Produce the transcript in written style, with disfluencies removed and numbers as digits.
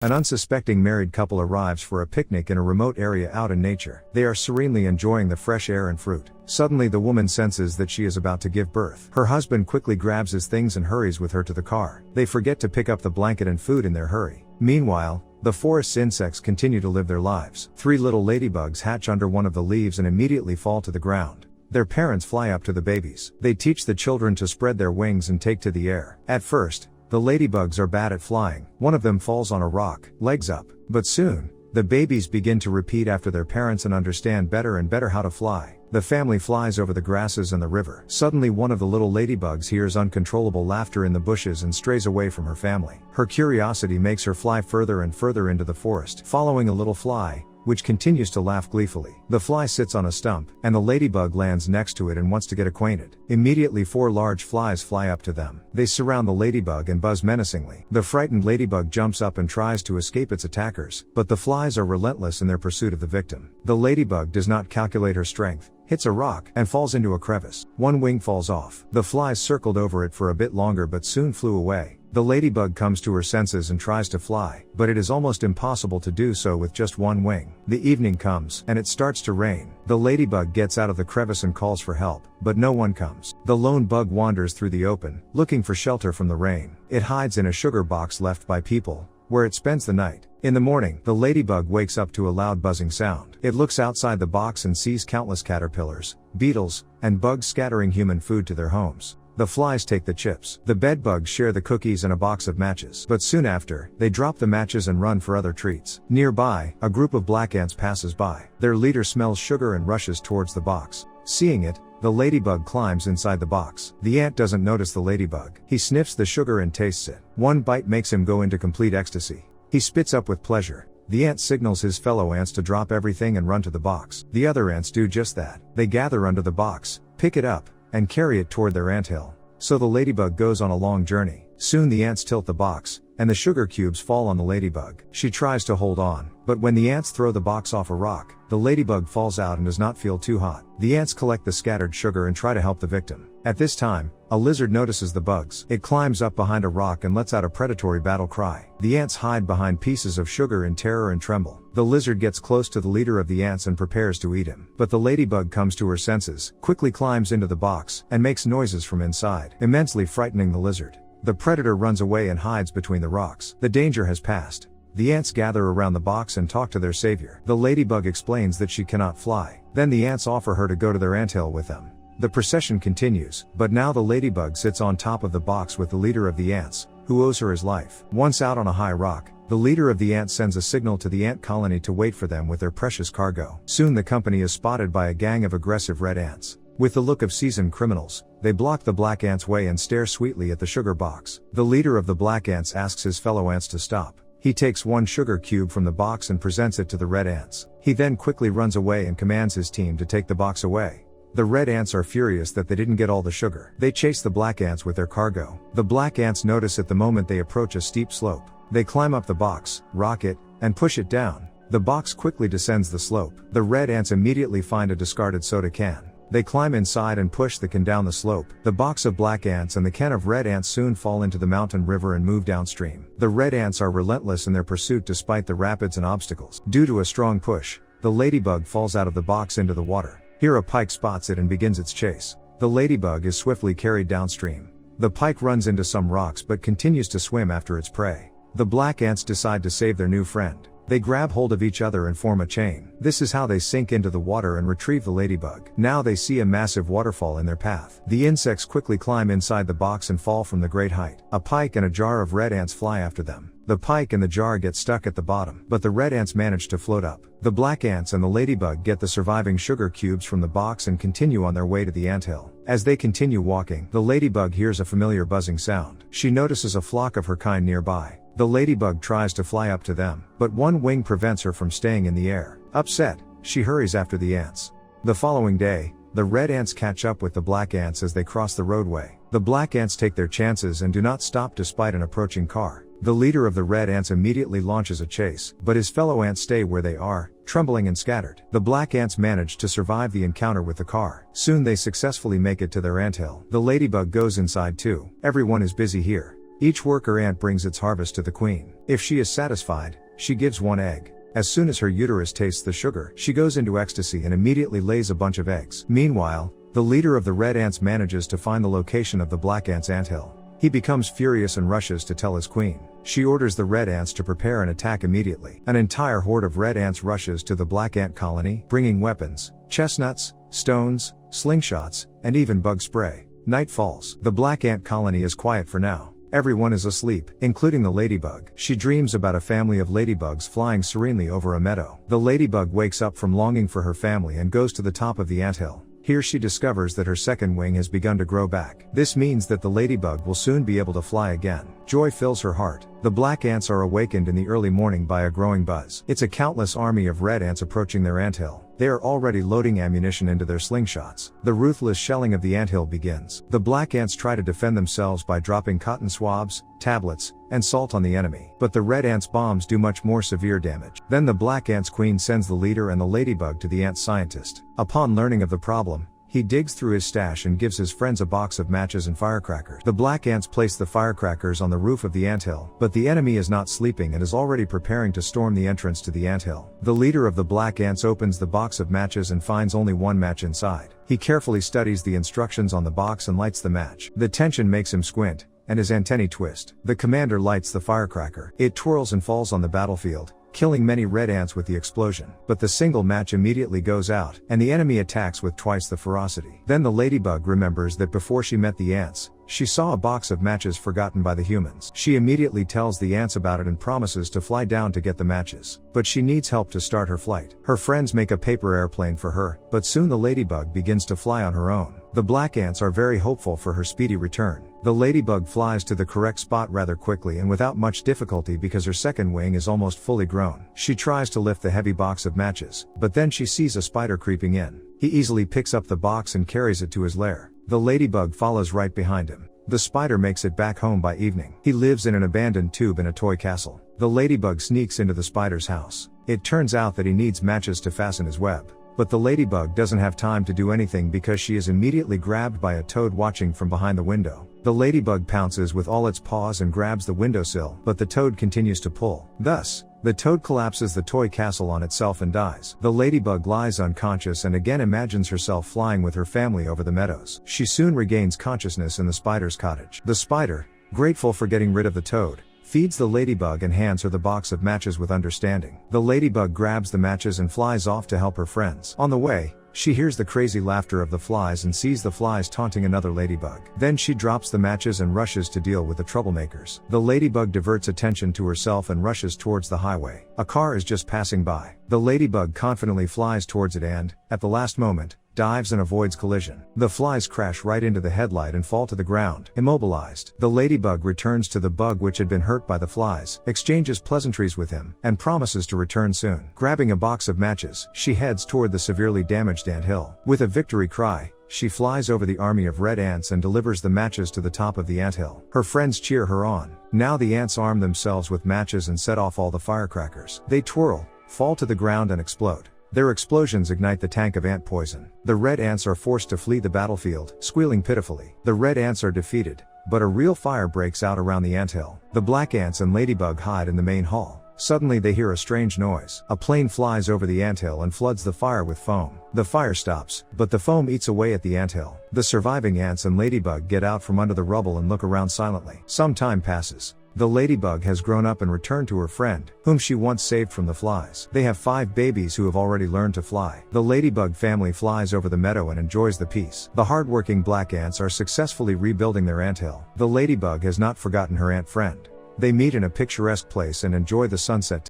An unsuspecting married couple arrives for a picnic in a remote area out in nature. They are serenely enjoying the fresh air and fruit. Suddenly the woman senses that she is about to give birth. Her husband quickly grabs his things and hurries with her to the car. They forget to pick up the blanket and food in their hurry. Meanwhile, the forest's insects continue to live their lives. 3 little ladybugs hatch under one of the leaves and immediately fall to the ground. Their parents fly up to the babies. They teach the children to spread their wings and take to the air. At first, the ladybugs are bad at flying. One of them falls on a rock, legs up. But soon, the babies begin to repeat after their parents and understand better and better how to fly. The family flies over the grasses and the river. Suddenly one of the little ladybugs hears uncontrollable laughter in the bushes and strays away from her family. Her curiosity makes her fly further and further into the forest, following a little fly, which continues to laugh gleefully. The fly sits on a stump, and the ladybug lands next to it and wants to get acquainted. Immediately 4 large flies fly up to them. They surround the ladybug and buzz menacingly. The frightened ladybug jumps up and tries to escape its attackers, but the flies are relentless in their pursuit of the victim. The ladybug does not calculate her strength, hits a rock, and falls into a crevice. One wing falls off. The flies circled over it for a bit longer but soon flew away. The ladybug comes to her senses and tries to fly, but it is almost impossible to do so with just one wing. The evening comes, and it starts to rain. The ladybug gets out of the crevice and calls for help, but no one comes. The lone bug wanders through the open, looking for shelter from the rain. It hides in a sugar box left by people, where it spends the night. In the morning, the ladybug wakes up to a loud buzzing sound. It looks outside the box and sees countless caterpillars, beetles, and bugs scattering human food to their homes. The flies take the chips. The bedbugs share the cookies and a box of matches. But soon after, they drop the matches and run for other treats. Nearby, a group of black ants passes by. Their leader smells sugar and rushes towards the box. Seeing it, the ladybug climbs inside the box. The ant doesn't notice the ladybug. He sniffs the sugar and tastes it. One bite makes him go into complete ecstasy. He spits up with pleasure. The ant signals his fellow ants to drop everything and run to the box. The other ants do just that. They gather under the box, pick it up, and carry it toward their anthill. So the ladybug goes on a long journey. Soon the ants tilt the box, and the sugar cubes fall on the ladybug. She tries to hold on, but when the ants throw the box off a rock, the ladybug falls out and does not feel too hot. The ants collect the scattered sugar and try to help the victim. At this time, a lizard notices the bugs. It climbs up behind a rock and lets out a predatory battle cry. The ants hide behind pieces of sugar in terror and tremble. The lizard gets close to the leader of the ants and prepares to eat him. But the ladybug comes to her senses, quickly climbs into the box, and makes noises from inside, immensely frightening the lizard. The predator runs away and hides between the rocks. The danger has passed. The ants gather around the box and talk to their savior. The ladybug explains that she cannot fly. Then the ants offer her to go to their anthill with them. The procession continues, but now the ladybug sits on top of the box with the leader of the ants, who owes her his life. Once out on a high rock, the leader of the ants sends a signal to the ant colony to wait for them with their precious cargo. Soon the company is spotted by a gang of aggressive red ants. With the look of seasoned criminals, they block the black ants' way and stare sweetly at the sugar box. The leader of the black ants asks his fellow ants to stop. He takes one sugar cube from the box and presents it to the red ants. He then quickly runs away and commands his team to take the box away. The red ants are furious that they didn't get all the sugar. They chase the black ants with their cargo. The black ants notice at the moment they approach a steep slope. They climb up the box, rock it, and push it down. The box quickly descends the slope. The red ants immediately find a discarded soda can. They climb inside and push the can down the slope. The box of black ants and the can of red ants soon fall into the mountain river and move downstream. The red ants are relentless in their pursuit despite the rapids and obstacles. Due to a strong push, the ladybug falls out of the box into the water. Here a pike spots it and begins its chase. The ladybug is swiftly carried downstream. The pike runs into some rocks but continues to swim after its prey. The black ants decide to save their new friend. They grab hold of each other and form a chain. This is how they sink into the water and retrieve the ladybug. Now they see a massive waterfall in their path. The insects quickly climb inside the box and fall from the great height. A pike and a jar of red ants fly after them. The pike and the jar get stuck at the bottom, but the red ants manage to float up. The black ants and the ladybug get the surviving sugar cubes from the box and continue on their way to the anthill. As they continue walking, the ladybug hears a familiar buzzing sound. She notices a flock of her kind nearby. The ladybug tries to fly up to them, but one wing prevents her from staying in the air. Upset, she hurries after the ants. The following day, the red ants catch up with the black ants as they cross the roadway. The black ants take their chances and do not stop despite an approaching car. The leader of the red ants immediately launches a chase, but his fellow ants stay where they are, trembling and scattered. The black ants manage to survive the encounter with the car. Soon they successfully make it to their anthill. The ladybug goes inside too. Everyone is busy here. Each worker ant brings its harvest to the queen. If she is satisfied, she gives one egg. As soon as her uterus tastes the sugar, she goes into ecstasy and immediately lays a bunch of eggs. Meanwhile, the leader of the red ants manages to find the location of the black ants' anthill. He becomes furious and rushes to tell his queen. She orders the red ants to prepare an attack immediately. An entire horde of red ants rushes to the black ant colony, bringing weapons, chestnuts, stones, slingshots, and even bug spray. Night falls. The black ant colony is quiet for now. Everyone is asleep, including the ladybug. She dreams about a family of ladybugs flying serenely over a meadow. The ladybug wakes up from longing for her family and goes to the top of the anthill. Here she discovers that her second wing has begun to grow back. This means that the ladybug will soon be able to fly again. Joy fills her heart. The black ants are awakened in the early morning by a growing buzz. It's a countless army of red ants approaching their anthill. They are already loading ammunition into their slingshots. The ruthless shelling of the anthill begins. The black ants try to defend themselves by dropping cotton swabs, tablets, and salt on the enemy. But the red ants' bombs do much more severe damage. Then the black ants' queen sends the leader and the ladybug to the ant scientist. Upon learning of the problem, he digs through his stash and gives his friends a box of matches and firecrackers. The black ants place the firecrackers on the roof of the anthill, but the enemy is not sleeping and is already preparing to storm the entrance to the anthill. The leader of the black ants opens the box of matches and finds only one match inside. He carefully studies the instructions on the box and lights the match. The tension makes him squint, and his antennae twist. The commander lights the firecracker. It twirls and falls on the battlefield, killing many red ants with the explosion. But the single match immediately goes out, and the enemy attacks with twice the ferocity. Then the ladybug remembers that before she met the ants, she saw a box of matches forgotten by the humans. She immediately tells the ants about it and promises to fly down to get the matches. But she needs help to start her flight. Her friends make a paper airplane for her, but soon the ladybug begins to fly on her own. The black ants are very hopeful for her speedy return. The ladybug flies to the correct spot rather quickly and without much difficulty because her second wing is almost fully grown. She tries to lift the heavy box of matches, but then she sees a spider creeping in. He easily picks up the box and carries it to his lair. The ladybug follows right behind him. The spider makes it back home by evening. He lives in an abandoned tube in a toy castle. The ladybug sneaks into the spider's house. It turns out that he needs matches to fasten his web. But the ladybug doesn't have time to do anything because she is immediately grabbed by a toad watching from behind the window. The ladybug pounces with all its paws and grabs the windowsill, but the toad continues to pull. Thus, the toad collapses the toy castle on itself and dies. The ladybug lies unconscious and again imagines herself flying with her family over the meadows. She soon regains consciousness in the spider's cottage. The spider, grateful for getting rid of the toad, feeds the ladybug and hands her the box of matches with understanding. The ladybug grabs the matches and flies off to help her friends. On the way, she hears the crazy laughter of the flies and sees the flies taunting another ladybug. Then she drops the matches and rushes to deal with the troublemakers. The ladybug diverts attention to herself and rushes towards the highway. A car is just passing by. The ladybug confidently flies towards it and, at the last moment, dives and avoids collision. The flies crash right into the headlight and fall to the ground, immobilized. The ladybug returns to the bug which had been hurt by the flies, exchanges pleasantries with him, and promises to return soon. Grabbing a box of matches, she heads toward the severely damaged anthill. With a victory cry, she flies over the army of red ants and delivers the matches to the top of the anthill. Her friends cheer her on. Now the ants arm themselves with matches and set off all the firecrackers. They twirl, fall to the ground and explode. Their explosions ignite the tank of ant poison. The red ants are forced to flee the battlefield, squealing pitifully. The red ants are defeated, but a real fire breaks out around the anthill. The black ants and ladybug hide in the main hall. Suddenly they hear a strange noise. A plane flies over the anthill and floods the fire with foam. The fire stops, but the foam eats away at the anthill. The surviving ants and ladybug get out from under the rubble and look around silently. Some time passes. The ladybug has grown up and returned to her friend, whom she once saved from the flies. They have 5 babies who have already learned to fly. The ladybug family flies over the meadow and enjoys the peace. The hardworking black ants are successfully rebuilding their anthill. The ladybug has not forgotten her ant friend. They meet in a picturesque place and enjoy the sunset.